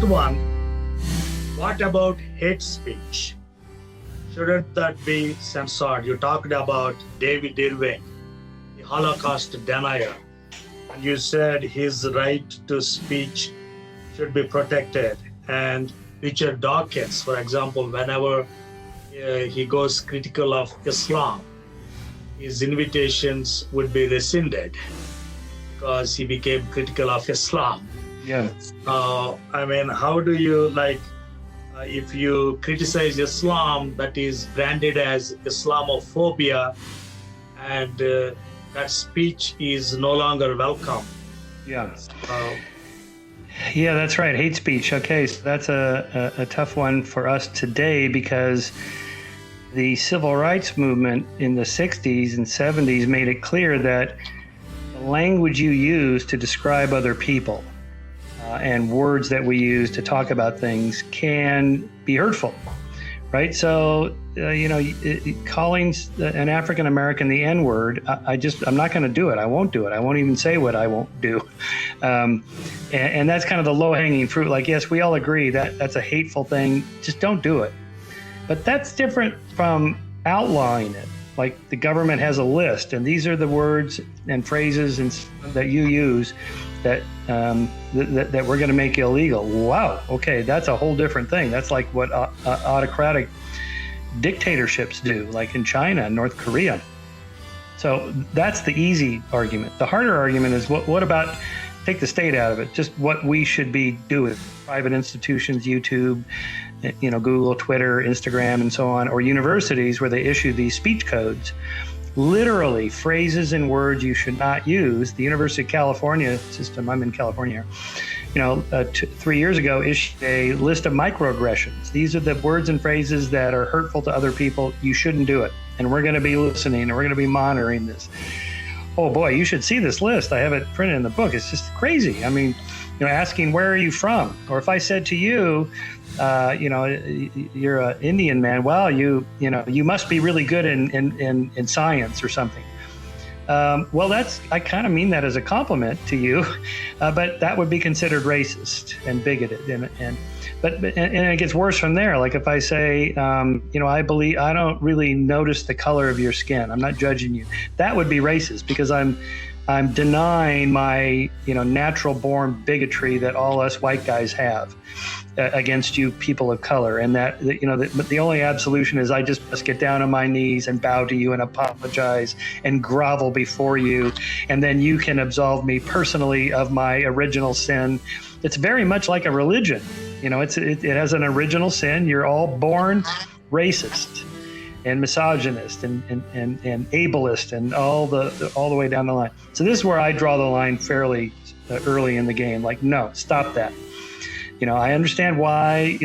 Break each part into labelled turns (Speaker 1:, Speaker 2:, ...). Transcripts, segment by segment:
Speaker 1: Next one, what about hate speech? Shouldn't that be censored? You talked about David Irving, the Holocaust denier, and you said his right to speech should be protected. And Richard Dawkins, for example, whenever he goes critical of Islam, his invitations would be rescinded because he became critical of Islam.
Speaker 2: Yes.
Speaker 1: I mean, how do you if you criticize Islam, that is branded as Islamophobia, and that speech is no longer welcome.
Speaker 2: Yeah. Yeah, that's right. Hate speech. Okay, so that's a tough one for us today because the civil rights movement in the 60s and 70s made it clear that the language you use to describe other people and words that we use to talk about things can be hurtful, right? So, calling an African American the N-word, I'm not going to do it. I won't do it. I won't even say what I won't do. And that's kind of the low-hanging fruit. Like, yes, we all agree that that's a hateful thing. Just don't do it. But that's different from outlawing it. Like the government has a list, and these are the words and phrases that you use that we're going to make illegal. Wow. Okay, that's a whole different thing. That's like what autocratic dictatorships do, like in China and North Korea. So that's the easy argument. The harder argument is what about, take the state out of it, just what we should be doing. Private institutions, YouTube, Google, Twitter, Instagram, and so on, or universities where they issue these speech codes, literally phrases and words you should not use. The University of California system, I'm in California, 3 years ago issued a list of microaggressions. These are the words and phrases that are hurtful to other people. You shouldn't do it. And we're going to be listening and we're going to be monitoring this. Oh boy, you should see this list. I have it printed in the book. It's just crazy. I mean, asking, where are you from? Or if I said to you, you're an Indian man, well, you must be really good in science or something. Well, I kind of mean that as a compliment to you, but that would be considered racist and bigoted. And it gets worse from there. Like if I say, I don't really notice the color of your skin. I'm not judging you. That would be racist because I'm denying my, natural born bigotry that all us white guys have against you people of color. And that, the only absolution is I just must get down on my knees and bow to you and apologize and grovel before you. And then you can absolve me personally of my original sin. It's very much like a religion. It has an original sin. You're all born racist and misogynist and ableist and all the way down the line. So this is where I draw the line fairly early in the game. Like, no, stop that. I understand why,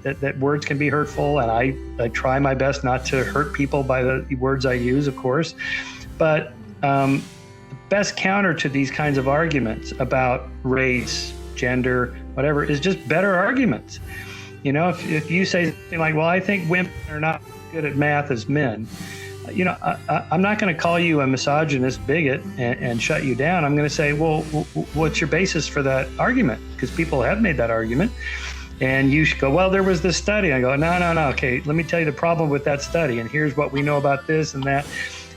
Speaker 2: that words can be hurtful, and I try my best not to hurt people by the words I use, of course. But the best counter to these kinds of arguments about race, gender, whatever, is just better arguments. If you say something like, well, I think women are not good at math as men, I'm not going to call you a misogynist bigot and shut you down. I'm going to say, well, what's your basis for that argument? Because people have made that argument. And you should go, well, there was this study. I go, no. Okay, let me tell you the problem with that study. And here's what we know about this and that.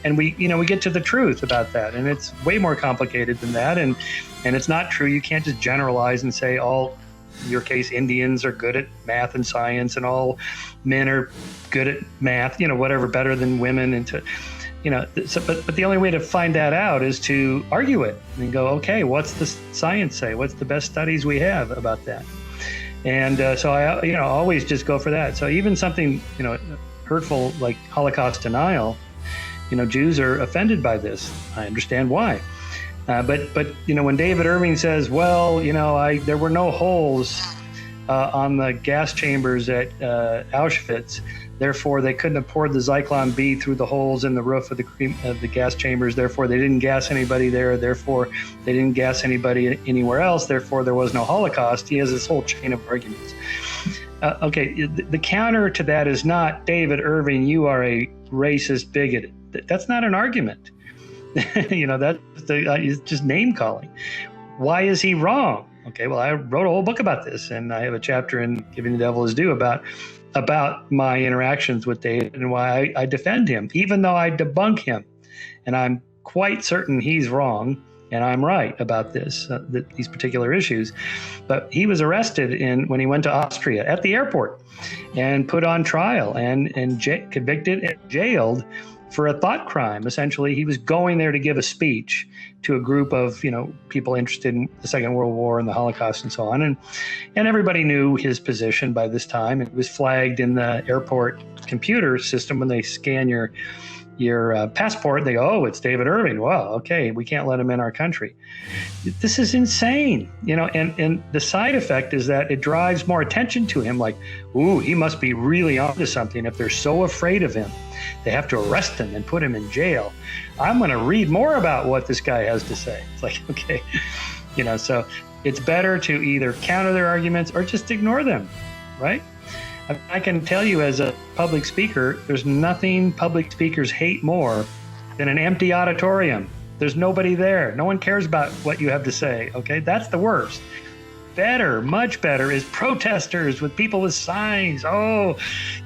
Speaker 2: And we get to the truth about that. And it's way more complicated than that. And it's not true. You can't just generalize and say all, in your case, Indians are good at math and science and all men are good at math, whatever, better than women. But the only way to find that out is to argue it and go, okay, what's the science say? What's the best studies we have about that? And so I, always just go for that. So even something, hurtful like Holocaust denial, Jews are offended by this. I understand why. But when David Irving says, well, there were no holes on the gas chambers at Auschwitz, therefore they couldn't have poured the Zyklon B through the holes in the roof of the gas chambers, therefore they didn't gas anybody there, therefore they didn't gas anybody anywhere else, therefore there was no Holocaust. He has this whole chain of arguments. Okay, the counter to that is not, David Irving, you are a racist bigot. That's not an argument. That's it's just name calling. Why is he wrong? Okay, well, I wrote a whole book about this, and I have a chapter in Giving the Devil His Due about my interactions with David and why I defend him, even though I debunk him. And I'm quite certain he's wrong and I'm right about these particular issues. But he was arrested when he went to Austria at the airport and put on trial and convicted and jailed for a thought crime. Essentially, he was going there to give a speech to a group of people interested in the Second World War and the Holocaust and so on. And everybody knew his position by this time. It was flagged in the airport computer system when they scan your passport. They go, oh, it's David Irving. Well, okay, we can't let him in our country. This is insane, and the side effect is that it drives more attention to him. Like, ooh, he must be really onto something if they're so afraid of him. They have to arrest him and put him in jail. I'm going to read more about what this guy has to say. It's like, okay, so it's better to either counter their arguments or just ignore them, right? I can tell you as a public speaker, there's nothing public speakers hate more than an empty auditorium. There's nobody there. No one cares about what you have to say, okay? That's the worst. Better, much better is protesters with people with signs. Oh,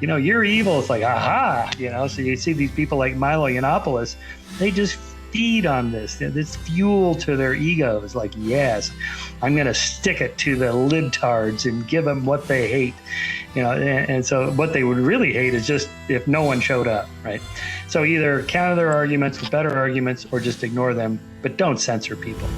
Speaker 2: you're evil. It's like, aha, so you see these people like Milo Yiannopoulos, they just feed on this fuel to their egos. Like, yes, I'm going to stick it to the libtards and give them what they hate. And so what they would really hate is just if no one showed up, right? So either counter their arguments with better arguments or just ignore them, but don't censor people.